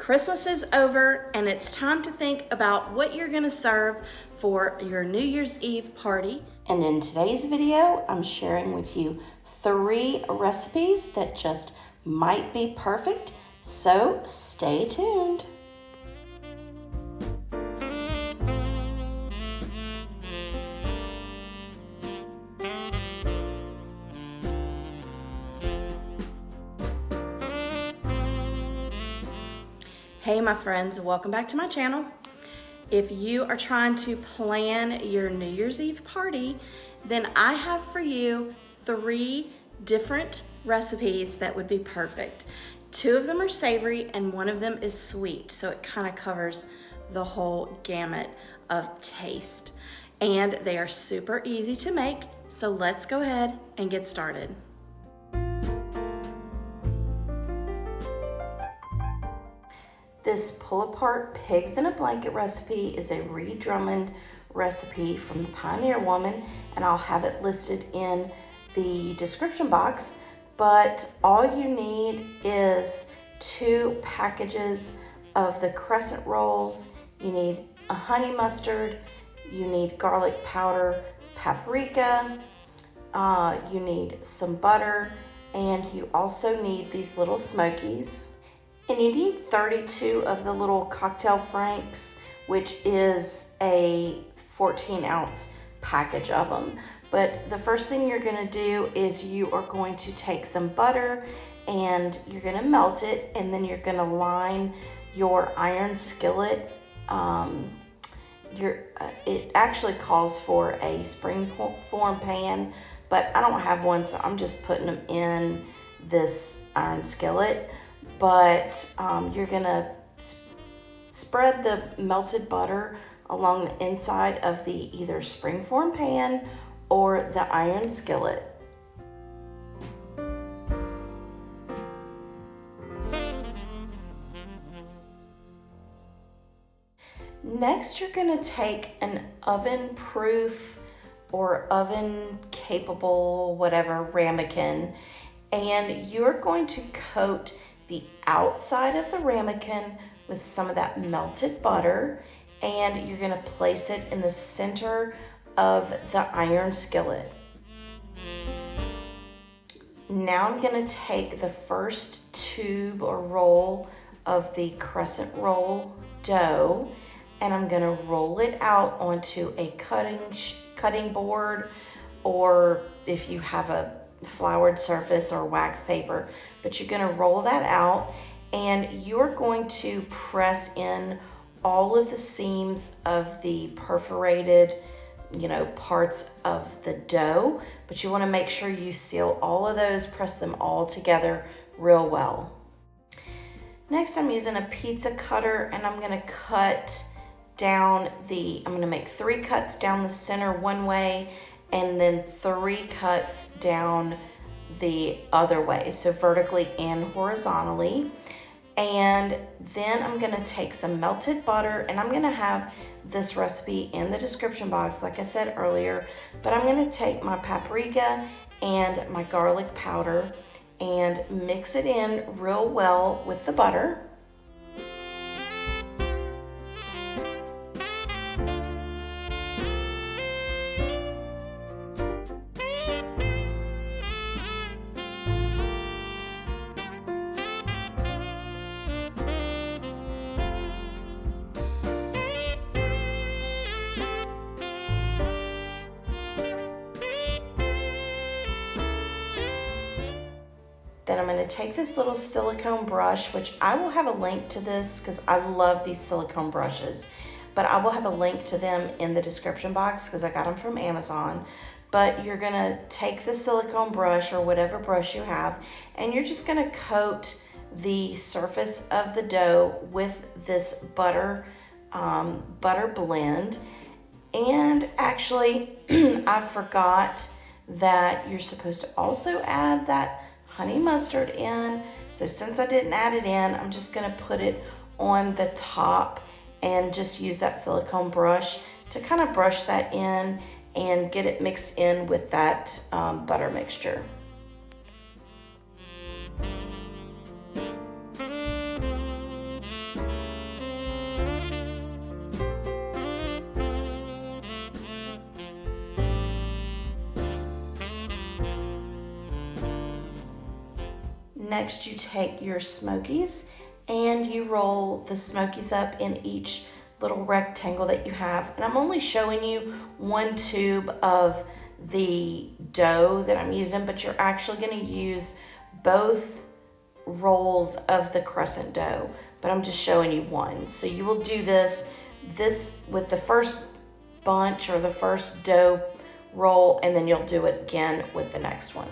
Christmas is over and it's time to think about what you're gonna serve for your New Year's Eve party. And in today's video, I'm sharing with you 3 recipes that just might be perfect, so stay tuned. Hey my friends, welcome back to my channel. If you are trying to plan your New Year's Eve party, then I have for you 3 different recipes that would be perfect. 2 of them are savory and 1 of them is sweet, so it kind of covers the whole gamut of taste. And they are super easy to make, so let's go ahead and get started. This pull-apart pigs in a blanket recipe is a Reed Drummond recipe from the Pioneer Woman, and I'll have it listed in the description box. But all you need is 2 packages of the crescent rolls. You need a honey mustard, you need garlic powder, paprika, you need some butter, and you also need these little smokies. And you need 32 of the little cocktail franks, which is a 14-ounce package of them. But the first thing you're gonna do is you are going to take some butter and you're gonna melt it, and then you're gonna line your iron skillet. It actually calls for a spring-form pan, but I don't have one, so I'm just putting them in this iron skillet. But you're gonna spread the melted butter along the inside of the either springform pan or the iron skillet. Next, you're gonna take an oven-proof or oven-capable, whatever, ramekin, and you're going to coat the outside of the ramekin with some of that melted butter, and you're gonna place it in the center of the iron skillet. Now I'm gonna take the first tube or roll of the crescent roll dough, and I'm gonna roll it out onto a cutting board, or if you have a floured surface or wax paper, but you're going to roll that out, and you're going to press in all of the seams of the perforated, parts of the dough, but you want to make sure you seal all of those, press them all together real well. Next, I'm using a pizza cutter, and I'm going to cut down I'm going to make 3 cuts down the center one way, and then 3 cuts down the other way, so vertically and horizontally. And then I'm gonna take some melted butter, and I'm gonna have this recipe in the description box, like I said earlier, but I'm gonna take my paprika and my garlic powder and mix it in real well with the butter. Then I'm going to take this little silicone brush, which I will have a link to this because I love these silicone brushes, but I will have a link to them in the description box because I got them from Amazon. But you're going to take the silicone brush or whatever brush you have, and you're just going to coat the surface of the dough with this butter blend. And actually, I forgot that you're supposed to also add that honey mustard in. So since I didn't add it in, I'm just gonna put it on the top and just use that silicone brush to kind of brush that in and get it mixed in with that butter mixture. next you take your smokies and you roll the smokies up in each little rectangle that you have. And I'm only showing you one tube of the dough that I'm using, but you're actually going to use both rolls of the crescent dough, but I'm just showing you one. So you will do this with the first bunch or the first dough roll, and then you'll do it again with the next one.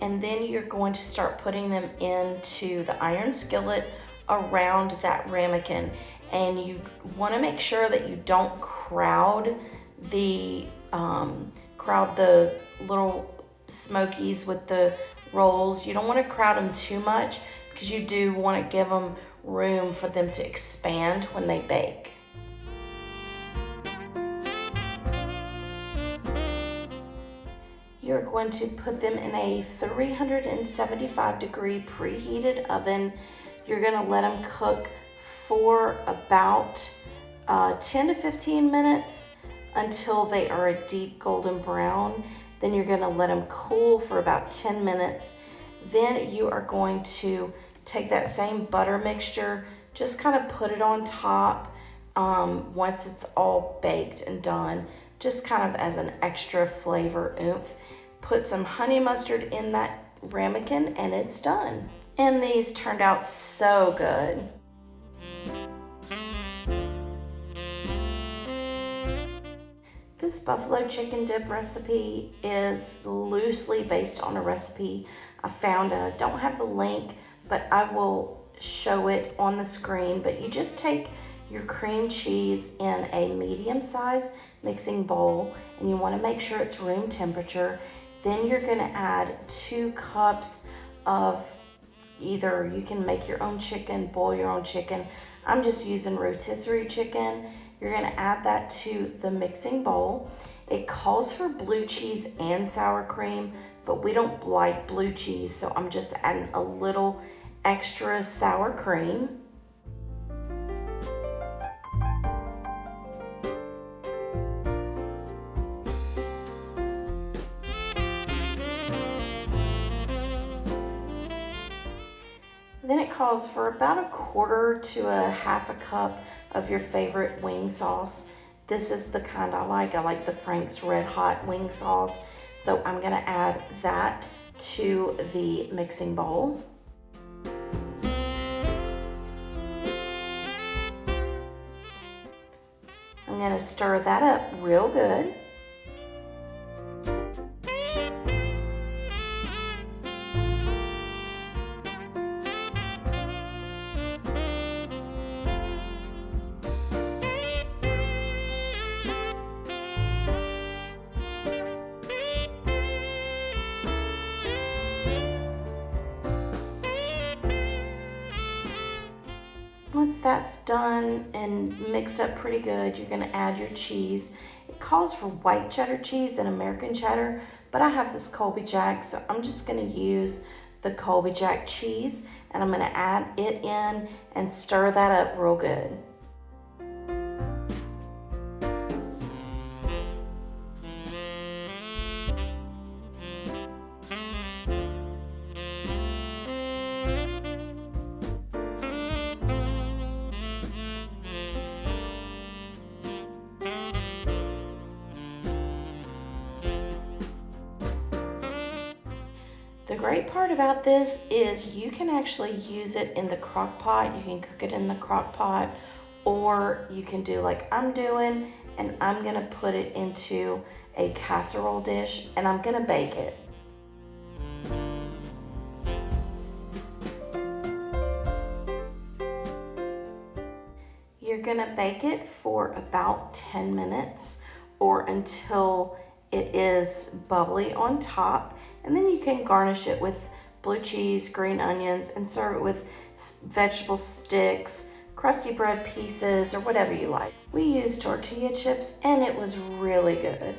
And then you're going to start putting them into the iron skillet around that ramekin. And you want to make sure that you don't crowd the little smokies with the rolls. You don't want to crowd them too much because you do want to give them room for them to expand when they bake. You're going to put them in a 375 degree preheated oven. You're going to let them cook for about 10 to 15 minutes until they are a deep golden brown. Then you're going to let them cool for about 10 minutes. Then you are going to take that same butter mixture, just kind of put it on top once it's all baked and done, just kind of as an extra flavor oomph. Put some honey mustard in that ramekin and it's done. And these turned out so good. This buffalo chicken dip recipe is loosely based on a recipe I found, and I don't have the link, but I will show it on the screen. But you just take your cream cheese in a medium-sized mixing bowl, and you want to make sure it's room temperature. Then you're going to add 2 cups of either, you can make your own chicken, boil your own chicken. I'm just using rotisserie chicken. You're going to add that to the mixing bowl. It calls for blue cheese and sour cream, but we don't like blue cheese, so I'm just adding a little extra sour cream. Then it calls for about 1/4 to 1/2 cup of your favorite wing sauce. This is the kind I like. I like the Frank's Red Hot wing sauce. So I'm gonna add that to the mixing bowl. I'm gonna stir that up real good. Once that's done and mixed up pretty good, you're gonna add your cheese. It calls for white cheddar cheese and American cheddar, but I have this Colby Jack, so I'm just gonna use the Colby Jack cheese, and I'm gonna add it in and stir that up real good. The great part about this is you can actually use it in the crock pot. You can cook it in the crock pot, or you can do like I'm doing, and I'm gonna put it into a casserole dish and I'm gonna bake it. You're gonna bake it for about 10 minutes or until it is bubbly on top. And then you can garnish it with blue cheese, green onions, and serve it with vegetable sticks, crusty bread pieces, or whatever you like. We used tortilla chips and it was really good.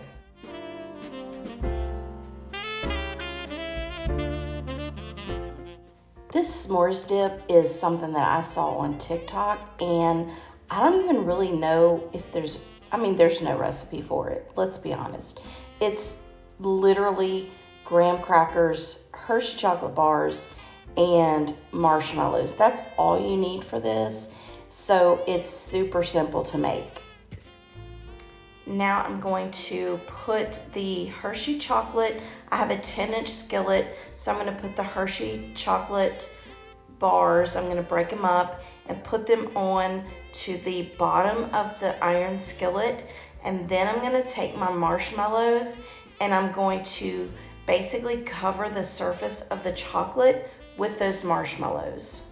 This s'mores dip is something that I saw on TikTok, and I don't even really know if there's no recipe for it. Let's be honest. It's literally graham crackers, Hershey chocolate bars, and marshmallows. That's all you need for this. So it's super simple to make. Now I'm going to put the Hershey chocolate. I have a 10-inch skillet, so I'm going to put the Hershey chocolate bars, I'm going to break them up and put them on to the bottom of the iron skillet. And then I'm going to take my marshmallows and I'm going to basically cover the surface of the chocolate with those marshmallows.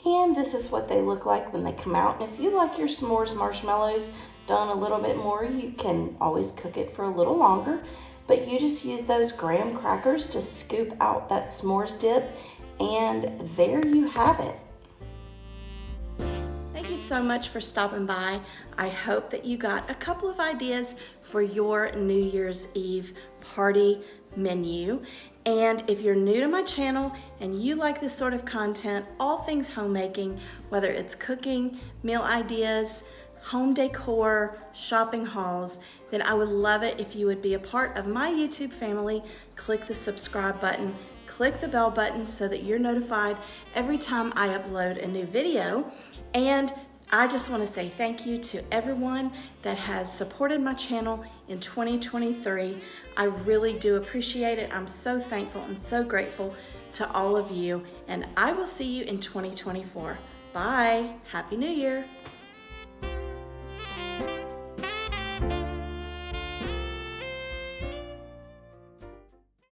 And this is what they look like when they come out. And if you like your s'mores marshmallows done a little bit more, you can always cook it for a little longer. But you just use those graham crackers to scoop out that s'mores dip, and there you have it. Thank you so much for stopping by. I hope that you got a couple of ideas for your New Year's Eve party menu. And if you're new to my channel and you like this sort of content, all things homemaking, whether it's cooking, meal ideas, home decor, shopping hauls, then I would love it if you would be a part of my YouTube family. Click the subscribe button, click the bell button so that you're notified every time I upload a new video. And I just want to say thank you to everyone that has supported my channel in 2023. I really do appreciate it. I'm so thankful and so grateful to all of you, and I will see you in 2024. Bye. Happy New Year.